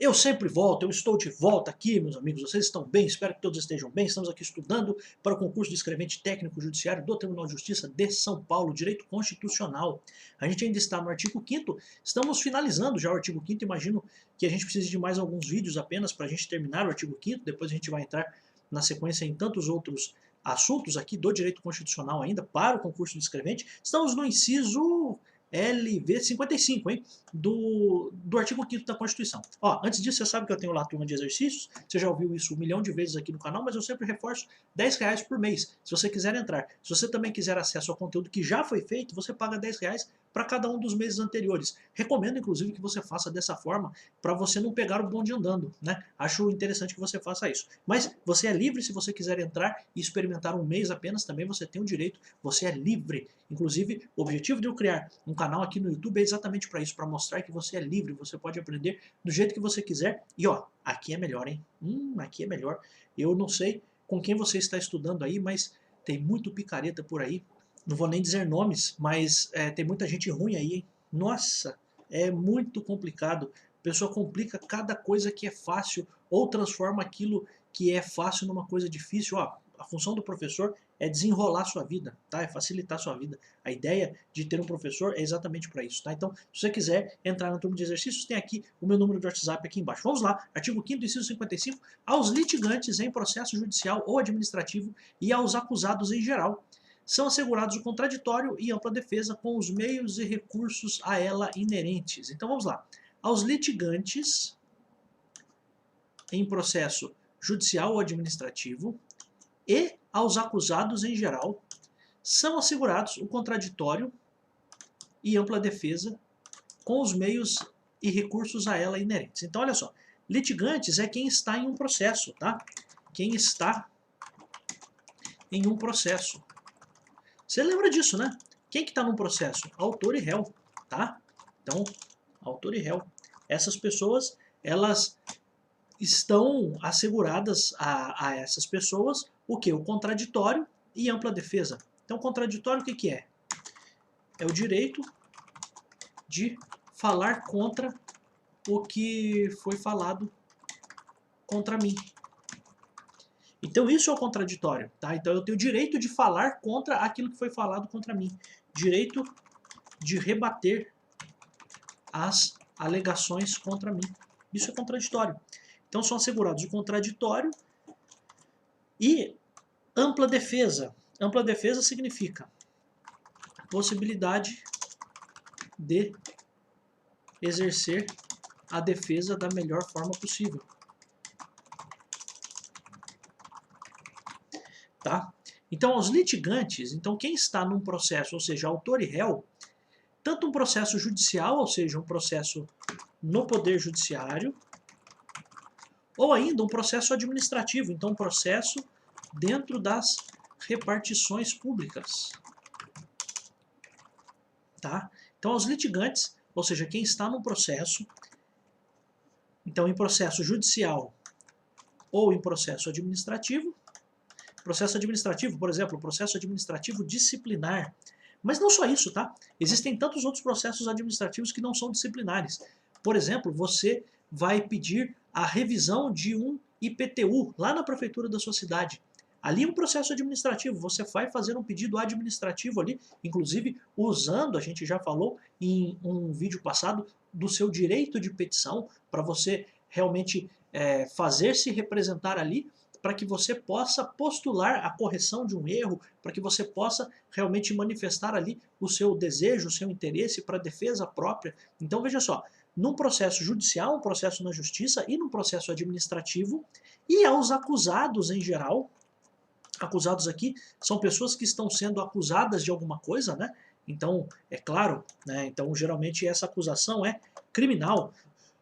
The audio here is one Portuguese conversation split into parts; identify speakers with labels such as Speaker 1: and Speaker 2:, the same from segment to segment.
Speaker 1: Eu sempre volto, eu estou de volta aqui, meus amigos, vocês estão bem? Espero que todos estejam bem. Estamos aqui estudando para o concurso de escrevente técnico judiciário do Tribunal de Justiça de São Paulo, Direito Constitucional. A gente ainda está no artigo 5º, estamos finalizando já o artigo 5º, imagino que a gente precise de mais alguns vídeos apenas para a gente terminar o artigo 5º, depois a gente vai entrar na sequência em tantos outros assuntos aqui do Direito Constitucional ainda para o concurso de escrevente. Estamos no inciso LV 55, hein? Do artigo 5º da Constituição. Ó, antes disso, você sabe que eu tenho lá a turma de exercícios, você já ouviu isso 1 milhão de vezes aqui no canal, mas eu sempre reforço R$10 por mês, se você quiser entrar. Se você também quiser acesso ao conteúdo que já foi feito, você paga R$10 para cada um dos meses anteriores. Recomendo, inclusive, que você faça dessa forma, para você não pegar o bonde andando, né? Acho interessante que você faça isso. Mas você é livre se você quiser entrar e experimentar um mês apenas, também você tem o direito, você é livre. Inclusive, o objetivo de eu criar um canal aqui no YouTube é exatamente para isso, para mostrar que você é livre, você pode aprender do jeito que você quiser. E ó, aqui é melhor, hein? Aqui é melhor. Eu não sei com quem você está estudando aí, mas tem muito picareta por aí. Não vou nem dizer nomes, mas tem muita gente ruim aí, hein? Nossa, é muito complicado. A pessoa complica cada coisa que é fácil ou transforma aquilo que é fácil numa coisa difícil. Ó, a função do professor é desenrolar sua vida, tá? É facilitar sua vida. A ideia de ter um professor é exatamente para isso, tá? Então, se você quiser entrar na turma de exercícios, tem aqui o meu número de WhatsApp aqui embaixo. Vamos lá, artigo 5º, inciso 55, aos litigantes em processo judicial ou administrativo e aos acusados em geral, são assegurados o contraditório e ampla defesa com os meios e recursos a ela inerentes. Então vamos lá. Aos litigantes em processo judicial ou administrativo e aos acusados em geral são assegurados o contraditório e ampla defesa com os meios e recursos a ela inerentes. Então olha só, litigantes é quem está em um processo, tá? Quem está em um processo. Você lembra disso, né? Quem que está num processo? Autor e réu, tá? Então, autor e réu. Essas pessoas, elas estão asseguradas a essas pessoas o quê? O contraditório e ampla defesa. Então, contraditório o que que é? É o direito de falar contra o que foi falado contra mim. Então isso é o contraditório, tá? Então eu tenho o direito de falar contra aquilo que foi falado contra mim. Direito de rebater as alegações contra mim. Isso é contraditório. Então são assegurados o contraditório e ampla defesa. Ampla defesa significa possibilidade de exercer a defesa da melhor forma possível. Tá? Então, aos litigantes, então quem está num processo, ou seja, autor e réu, tanto um processo judicial, ou seja, um processo no Poder Judiciário, ou ainda um processo administrativo, então um processo dentro das repartições públicas. Tá? Então, aos litigantes, ou seja, quem está num processo, então em processo judicial ou em processo administrativo, por exemplo, processo administrativo disciplinar. Mas não só isso, tá? Existem tantos outros processos administrativos que não são disciplinares. Por exemplo, você vai pedir a revisão de um IPTU lá na prefeitura da sua cidade. Ali é um processo administrativo, você vai fazer um pedido administrativo ali, inclusive usando, a gente já falou em um vídeo passado, do seu direito de petição, para você realmente fazer se representar ali, para que você possa postular a correção de um erro, para que você possa realmente manifestar ali o seu desejo, o seu interesse para defesa própria. Então veja só, num processo judicial, um processo na justiça e num processo administrativo, e aos acusados em geral, acusados aqui são pessoas que estão sendo acusadas de alguma coisa, né? Então, é claro, né? Então geralmente essa acusação é criminal.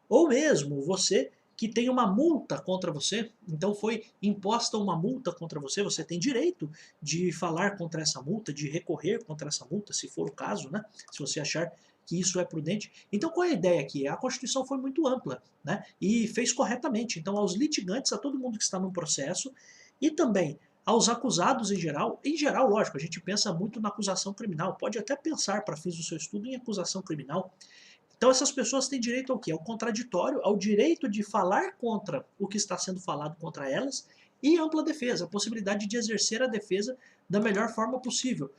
Speaker 1: Ou mesmo você que tem uma multa contra você, então foi imposta uma multa contra você, você tem direito de falar contra essa multa, de recorrer contra essa multa, se for o caso, né? Se você achar que isso é prudente. Então qual é a ideia aqui? A Constituição foi muito ampla, né? E fez corretamente. Então aos litigantes, a todo mundo que está no processo, e também aos acusados em geral, lógico, a gente pensa muito na acusação criminal, pode até pensar para fins do seu estudo em acusação criminal, Então essas pessoas têm direito ao quê? Ao contraditório, ao direito de falar contra o que está sendo falado contra elas e ampla defesa, a possibilidade de exercer a defesa da melhor forma possível.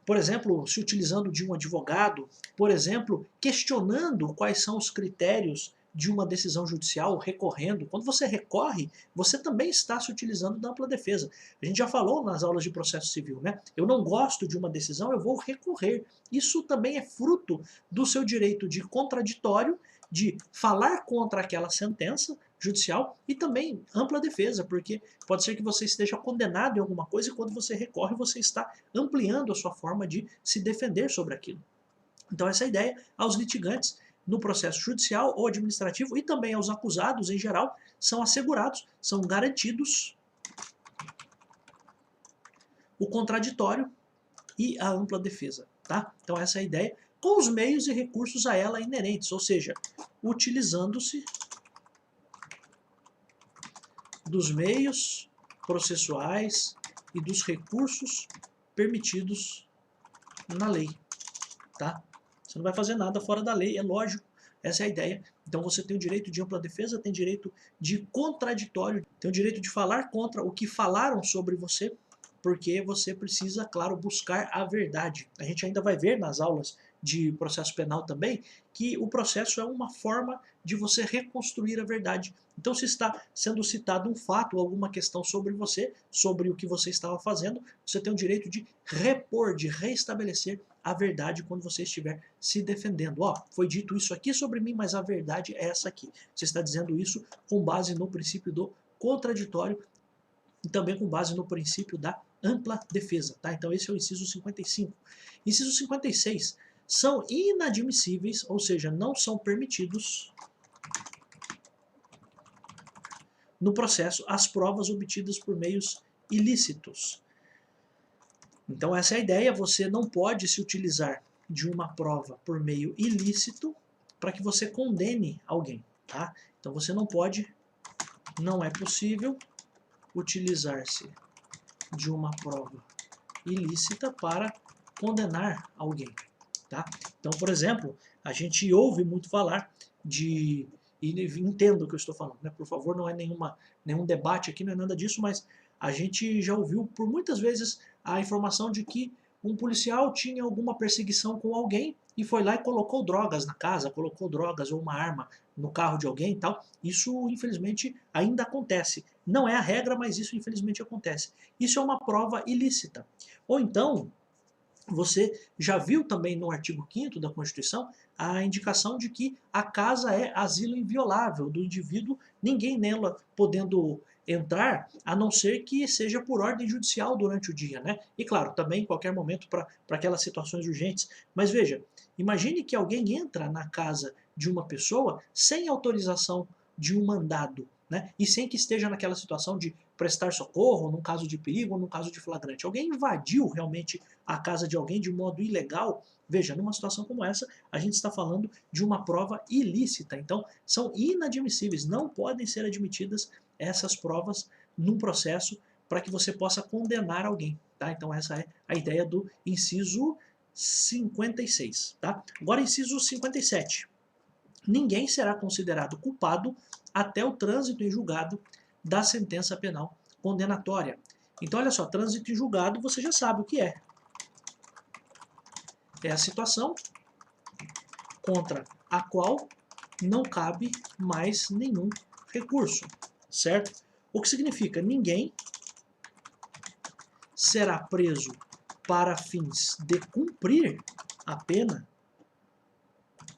Speaker 1: Por exemplo, se utilizando de um advogado, por exemplo, questionando quais são os critérios de uma decisão judicial, recorrendo. Quando você recorre, você também está se utilizando da ampla defesa. A gente já falou nas aulas de processo civil, né? Eu não gosto de uma decisão, eu vou recorrer. Isso também é fruto do seu direito de contraditório, de falar contra aquela sentença judicial e também ampla defesa, porque pode ser que você esteja condenado em alguma coisa e quando você recorre, você está ampliando a sua forma de se defender sobre aquilo. Então essa é a ideia aos litigantes no processo judicial ou administrativo e também aos acusados em geral são assegurados, são garantidos o contraditório e a ampla defesa, tá? Então essa é a ideia, com os meios e recursos a ela inerentes, ou seja, utilizando-se dos meios processuais e dos recursos permitidos na lei, tá? Você não vai fazer nada fora da lei, é lógico, essa é a ideia. Então você tem o direito de ampla defesa, tem direito de contraditório, tem o direito de falar contra o que falaram sobre você, porque você precisa, claro, buscar a verdade. A gente ainda vai ver nas aulas de processo penal também que o processo é uma forma de você reconstruir a verdade. Então, se está sendo citado um fato ou alguma questão sobre você, sobre o que você estava fazendo, você tem o direito de repor, de reestabelecer a verdade quando você estiver se defendendo. Ó, foi dito isso aqui sobre mim, mas a verdade é essa aqui. Você está dizendo isso com base no princípio do contraditório e também com base no princípio da ampla defesa, tá? Então esse é o inciso 55. Inciso 56. São inadmissíveis, ou seja, não são permitidos no processo as provas obtidas por meios ilícitos. Então essa é a ideia, você não pode se utilizar de uma prova por meio ilícito para que você condene alguém, tá? Então você não pode, não é possível utilizar-se de uma prova ilícita para condenar alguém, tá? Então, por exemplo, a gente ouve muito falar de, e entendo o que eu estou falando, né? Por favor, não é nenhum debate aqui, não é nada disso, mas a gente já ouviu por muitas vezes a informação de que um policial tinha alguma perseguição com alguém e foi lá e colocou drogas na casa, colocou drogas ou uma arma no carro de alguém e tal. Isso, infelizmente, ainda acontece. Não é a regra, mas isso, infelizmente, acontece. Isso é uma prova ilícita. Ou então, você já viu também no artigo 5º da Constituição a indicação de que a casa é asilo inviolável do indivíduo, ninguém nela podendo entrar, a não ser que seja por ordem judicial durante o dia, né? E claro, também em qualquer momento para aquelas situações urgentes. Mas veja, imagine que alguém entra na casa de uma pessoa sem autorização de um mandado, né? E sem que esteja naquela situação de prestar socorro, num caso de perigo ou num caso de flagrante. Alguém invadiu realmente a casa de alguém de modo ilegal. Veja, numa situação como essa, a gente está falando de uma prova ilícita. Então, são inadmissíveis, não podem ser admitidas essas provas num processo para que você possa condenar alguém. Tá? Então, essa é a ideia do inciso 56. Tá? Agora, inciso 57. Ninguém será considerado culpado até o trânsito em julgado da sentença penal condenatória. Então, olha só, trânsito em julgado, você já sabe o que é. É a situação contra a qual não cabe mais nenhum recurso, certo? O que significa ninguém será preso para fins de cumprir a pena,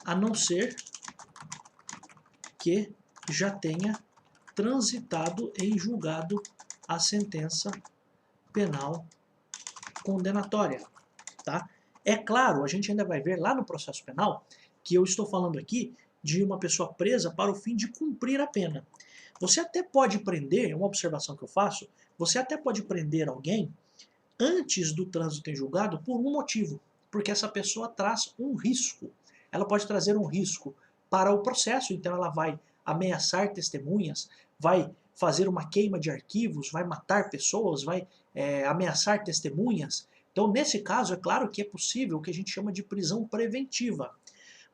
Speaker 1: a não ser que já tenha transitado em julgado a sentença penal condenatória, tá? É claro, a gente ainda vai ver lá no processo penal que eu estou falando aqui de uma pessoa presa para o fim de cumprir a pena. Você até pode prender, é uma observação que eu faço, você até pode prender alguém antes do trânsito em julgado por um motivo, porque essa pessoa traz um risco. Ela pode trazer um risco para o processo, então ela vai ameaçar testemunhas, vai fazer uma queima de arquivos, vai matar pessoas, vai ameaçar testemunhas. Então, nesse caso, é claro que é possível o que a gente chama de prisão preventiva.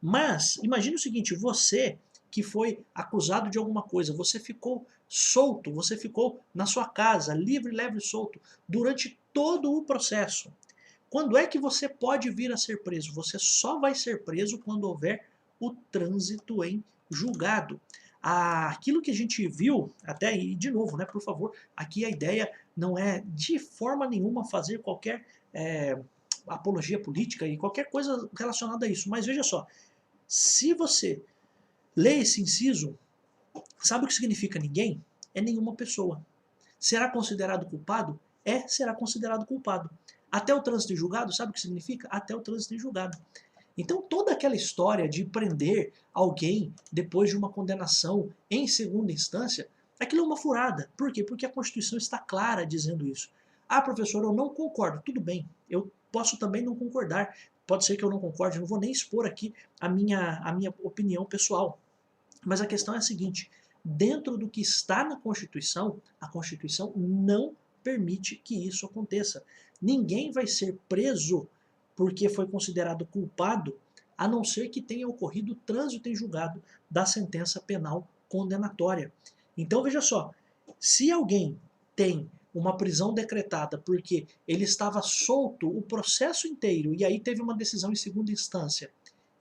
Speaker 1: Mas imagine o seguinte, você que foi acusado de alguma coisa, você ficou solto, você ficou na sua casa, livre, leve e solto, durante todo o processo. Quando é que você pode vir a ser preso? Você só vai ser preso quando houver o trânsito em julgado. Aquilo que a gente viu, até aí, de novo, né, por favor, aqui a ideia não é de forma nenhuma fazer qualquer apologia política e qualquer coisa relacionada a isso, mas veja só, se você lê esse inciso, sabe o que significa ninguém? É nenhuma pessoa. Será considerado culpado? Será considerado culpado. Até o trânsito em julgado, sabe o que significa? Até o trânsito em julgado. Então toda aquela história de prender alguém depois de uma condenação em segunda instância, aquilo é uma furada. Por quê? Porque a Constituição está clara dizendo isso. Ah, professor, eu não concordo. Tudo bem, eu posso também não concordar. Pode ser que eu não concorde, eu não vou nem expor aqui a minha opinião pessoal. Mas a questão é a seguinte, dentro do que está na Constituição, a Constituição não permite que isso aconteça. Ninguém vai ser preso porque foi considerado culpado, a não ser que tenha ocorrido trânsito em julgado da sentença penal condenatória. Então veja só, se alguém tem uma prisão decretada porque ele estava solto o processo inteiro e aí teve uma decisão em segunda instância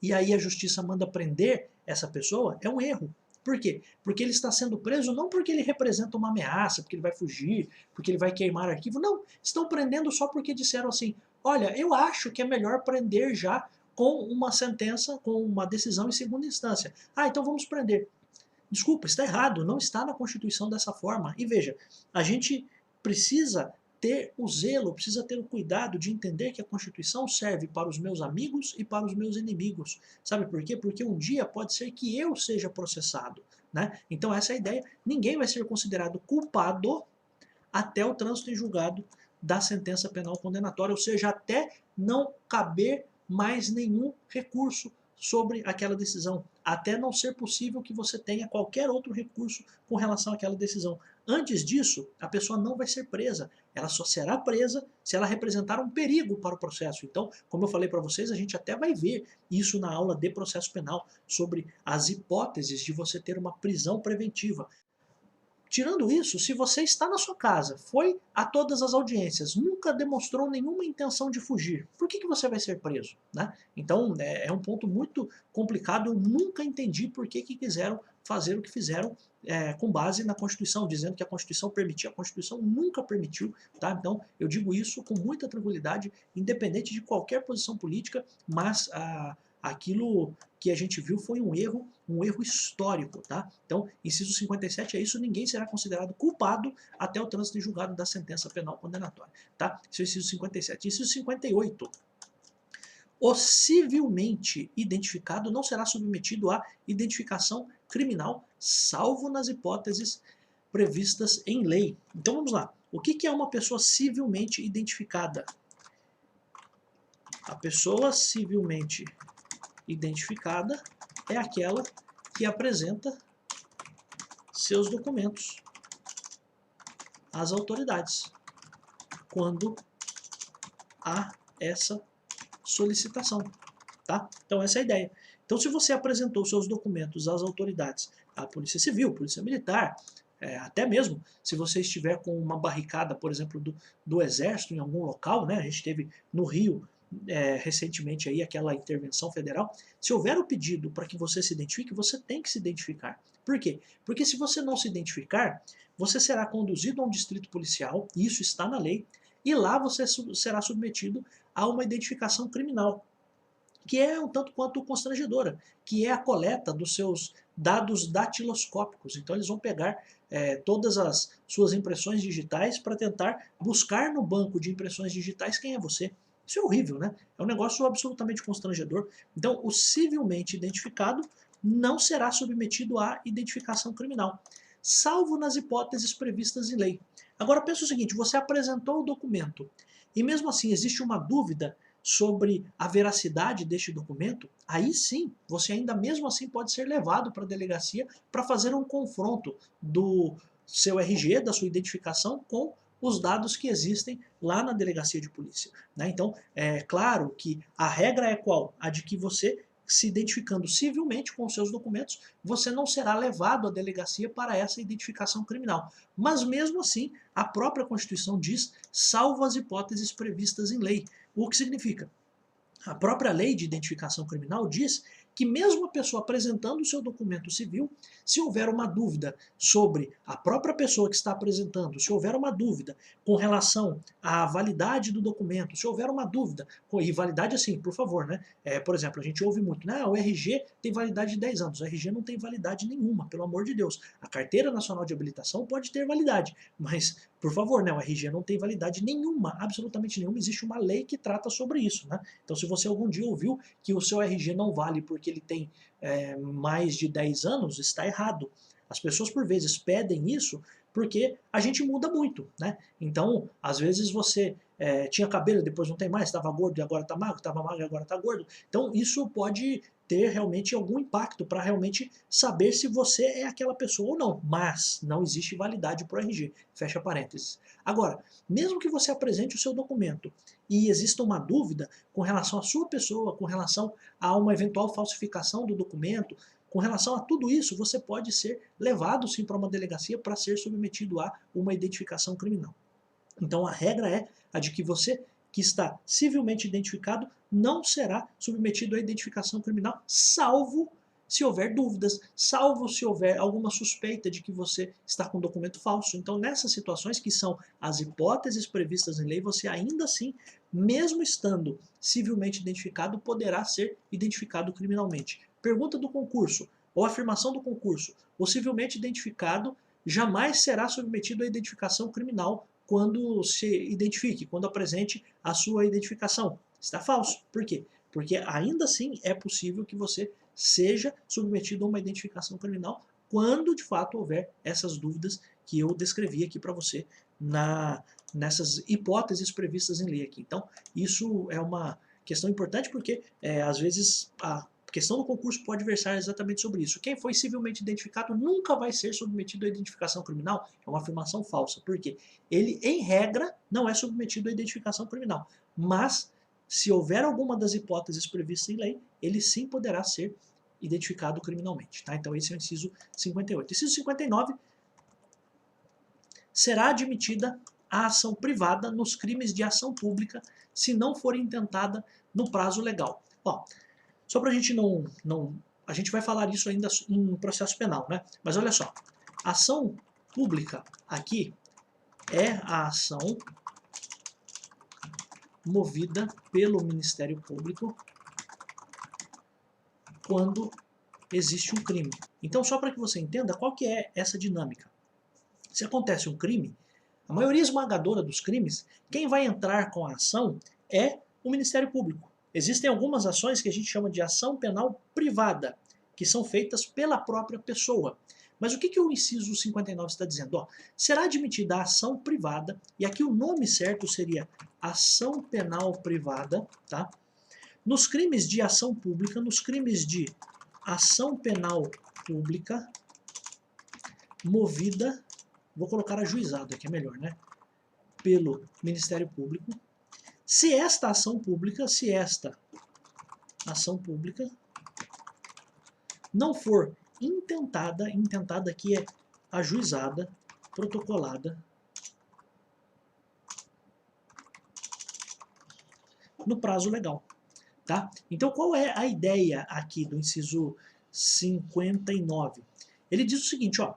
Speaker 1: e aí a justiça manda prender essa pessoa, é um erro. Por quê? Porque ele está sendo preso não porque ele representa uma ameaça, porque ele vai fugir, porque ele vai queimar arquivo. Não, estão prendendo só porque disseram assim, olha, eu acho que é melhor prender já com uma sentença, com uma decisão em segunda instância. Ah, então vamos prender. Desculpa, está errado, não está na Constituição dessa forma. E veja, a gente precisa ter o zelo, precisa ter o cuidado de entender que a Constituição serve para os meus amigos e para os meus inimigos. Sabe por quê? Porque um dia pode ser que eu seja processado. Né? Então essa é a ideia. Ninguém vai ser considerado culpado até o trânsito em julgado da sentença penal condenatória, ou seja, até não caber mais nenhum recurso sobre aquela decisão, até não ser possível que você tenha qualquer outro recurso com relação àquela decisão. Antes disso, a pessoa não vai ser presa, ela só será presa se ela representar um perigo para o processo. Então, como eu falei para vocês, a gente até vai ver isso na aula de processo penal, sobre as hipóteses de você ter uma prisão preventiva. Tirando isso, se você está na sua casa, foi a todas as audiências, nunca demonstrou nenhuma intenção de fugir, por que você vai ser preso? Né? Então é um ponto muito complicado, eu nunca entendi por que quiseram fazer o que fizeram com base na Constituição, dizendo que a Constituição permitia, a Constituição nunca permitiu, tá? Então eu digo isso com muita tranquilidade, independente de qualquer posição política, mas aquilo que a gente viu foi um erro histórico, tá? Então, inciso 57 é isso, ninguém será considerado culpado até o trânsito em julgado da sentença penal condenatória, tá? Esse é o inciso 57. Inciso 58. O civilmente identificado não será submetido à identificação criminal, salvo nas hipóteses previstas em lei. Então vamos lá. O que é uma pessoa civilmente identificada? A pessoa civilmente identificada é aquela que apresenta seus documentos às autoridades quando há essa solicitação, tá? Então essa é a ideia. Então se você apresentou seus documentos às autoridades, à Polícia Civil, Polícia Militar, até mesmo se você estiver com uma barricada, por exemplo, do Exército em algum local, né? A gente teve no Rio recentemente aí aquela intervenção federal, se houver o pedido para que você se identifique, você tem que se identificar. Por quê? Porque se você não se identificar, você será conduzido a um distrito policial, e isso está na lei, e lá você será submetido a uma identificação criminal, que é um tanto quanto constrangedora, que é a coleta dos seus dados datiloscópicos. Então eles vão pegar todas as suas impressões digitais para tentar buscar no banco de impressões digitais quem é você. Isso é horrível, né? É um negócio absolutamente constrangedor. Então, o civilmente identificado não será submetido à identificação criminal, salvo nas hipóteses previstas em lei. Agora, pensa o seguinte, você apresentou o documento e mesmo assim existe uma dúvida sobre a veracidade deste documento, aí sim, você ainda mesmo assim pode ser levado para a delegacia para fazer um confronto do seu RG, da sua identificação, com os dados que existem lá na delegacia de polícia. Né? Então, é claro que a regra é qual? A de que você se identificando civilmente com os seus documentos, você não será levado à delegacia para essa identificação criminal. Mas mesmo assim, a própria Constituição diz, salvo as hipóteses previstas em lei. O que significa? A própria lei de identificação criminal diz que mesmo a pessoa apresentando o seu documento civil, se houver uma dúvida sobre a própria pessoa que está apresentando, se houver uma dúvida com relação à validade do documento, se houver uma dúvida, e validade assim, por favor, né? Por exemplo, a gente ouve muito, né? O RG tem validade de 10 anos, o RG não tem validade nenhuma, pelo amor de Deus. A Carteira Nacional de Habilitação pode ter validade, mas, por favor, né? O RG não tem validade nenhuma, absolutamente nenhuma, existe uma lei que trata sobre isso, né? Então, se você algum dia ouviu que o seu RG não vale porque ele tem mais de 10 anos, está errado. As pessoas, por vezes, pedem isso porque a gente muda muito, né? Então, às vezes você tinha cabelo e depois não tem mais, estava gordo e agora está magro, estava magro e agora está gordo. Então, isso pode ter realmente algum impacto para realmente saber se você é aquela pessoa ou não. Mas não existe validade para o RG. Fecha parênteses. Agora, mesmo que você apresente o seu documento e exista uma dúvida com relação à sua pessoa, com relação a uma eventual falsificação do documento, com relação a tudo isso, você pode ser levado sim para uma delegacia para ser submetido a uma identificação criminal. Então a regra é a de que você que está civilmente identificado não será submetido à identificação criminal, salvo se houver dúvidas, salvo se houver alguma suspeita de que você está com documento falso. Então, nessas situações que são as hipóteses previstas em lei, você ainda assim, mesmo estando civilmente identificado, poderá ser identificado criminalmente. Pergunta do concurso, ou afirmação do concurso, o civilmente identificado jamais será submetido à identificação criminal quando se identifique, quando apresente a sua identificação. Está falso. Por quê? Porque ainda assim é possível que você seja submetido a uma identificação criminal quando de fato houver essas dúvidas que eu descrevi aqui para você nessas hipóteses previstas em lei aqui. Então, isso é uma questão importante porque às vezes a questão do concurso pode versar exatamente sobre isso. Quem foi civilmente identificado nunca vai ser submetido à identificação criminal. É uma afirmação falsa. Por quê? Ele, em regra, não é submetido à identificação criminal. Mas, se houver alguma das hipóteses previstas em lei, ele sim poderá ser identificado criminalmente. Tá? Então, esse é o inciso 58. Inciso 59. Será admitida a ação privada nos crimes de ação pública se não for intentada no prazo legal. Ó, só para a gente não... A gente vai falar isso ainda em processo penal, né? Mas olha só. Ação pública aqui é a ação movida pelo Ministério Público quando existe um crime. Então, só para que você entenda qual que é essa dinâmica. Se acontece um crime, a maioria esmagadora dos crimes, quem vai entrar com a ação é o Ministério Público. Existem algumas ações que a gente chama de ação penal privada, que são feitas pela própria pessoa. Mas o que o inciso 59 está dizendo? Ó, será admitida a ação privada, e aqui o nome certo seria ação penal privada, tá? Nos crimes de ação pública, nos crimes de ação penal pública, movida, vou colocar ajuizado aqui, é melhor, né? Pelo Ministério Público. Se esta ação pública não for intentada aqui é ajuizada, protocolada, no prazo legal. Tá? Então qual é a ideia aqui do inciso 59? Ele diz o seguinte, ó,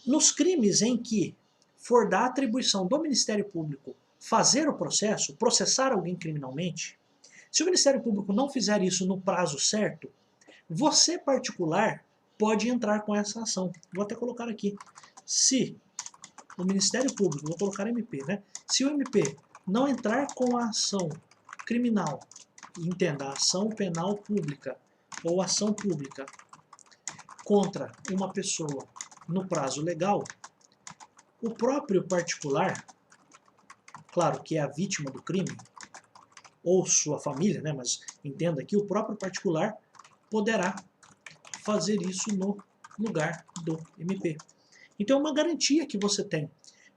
Speaker 1: nos crimes em que for da atribuição do Ministério Público fazer o processo, processar alguém criminalmente, se o Ministério Público não fizer isso no prazo certo, você particular pode entrar com essa ação. Vou até colocar aqui. Se o Ministério Público, vou colocar MP, né? Se o MP não entrar com a ação criminal, entenda, ação penal pública ou ação pública contra uma pessoa no prazo legal, o próprio particular, claro que é a vítima do crime, ou sua família, né, mas entenda que o próprio particular poderá fazer isso no lugar do MP. Então é uma garantia que você tem.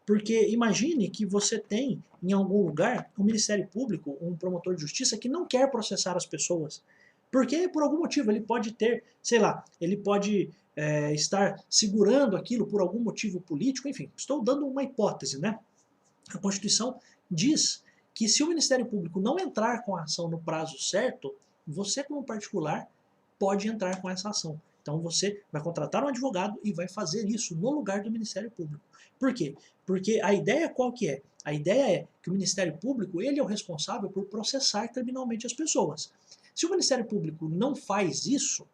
Speaker 1: Porque imagine que você tem em algum lugar um Ministério Público, um promotor de justiça que não quer processar as pessoas, Porque por algum motivo ele pode ter, sei lá, ele pode estar segurando aquilo por algum motivo político, enfim, estou dando uma hipótese, né? A Constituição diz que se o Ministério Público não entrar com a ação no prazo certo, você como particular pode entrar com essa ação. Então você vai contratar um advogado e vai fazer isso no lugar do Ministério Público. Por quê? Porque a ideia qual que é? A ideia é que o Ministério Público ele é o responsável por processar criminalmente as pessoas. Se o Ministério Público não faz isso,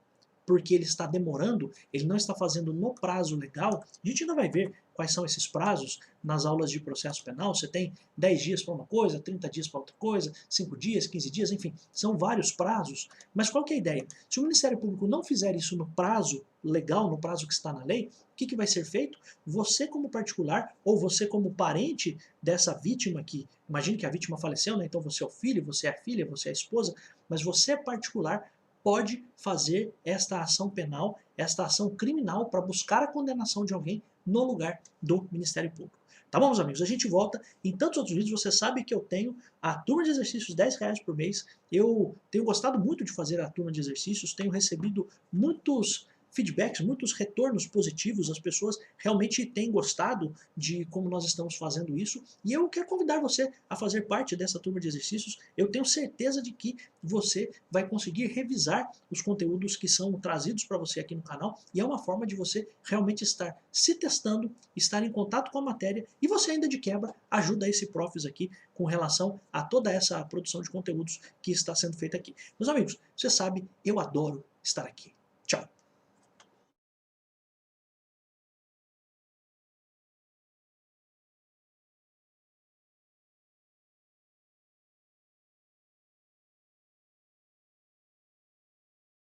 Speaker 1: porque ele está demorando, ele não está fazendo no prazo legal, a gente ainda vai ver quais são esses prazos nas aulas de processo penal. Você tem 10 dias para uma coisa, 30 dias para outra coisa, 5 dias, 15 dias, enfim, são vários prazos. Mas qual que é a ideia? Se o Ministério Público não fizer isso no prazo legal, no prazo que está na lei, o que vai ser feito? Você como particular, ou você como parente dessa vítima que, imagine que a vítima faleceu, né? Então você é o filho, você é a filha, você é a esposa, mas você particular pode fazer esta ação penal, esta ação criminal para buscar a condenação de alguém no lugar do Ministério Público. Tá bom, meus amigos? A gente volta em tantos outros vídeos. Você sabe que eu tenho a turma de exercícios R$ 10 por mês. Eu tenho gostado muito de fazer a turma de exercícios, tenho recebido muitos feedbacks, muitos retornos positivos. As pessoas realmente têm gostado de como nós estamos fazendo isso. E eu quero convidar você a fazer parte dessa turma de exercícios. Eu tenho certeza de que você vai conseguir revisar os conteúdos que são trazidos para você aqui no canal, e é uma forma de você realmente estar se testando, estar em contato com a matéria, e você ainda de quebra ajuda esse Profis aqui com relação a toda essa produção de conteúdos que está sendo feita aqui. Meus amigos, você sabe, eu adoro estar aqui. Tchau!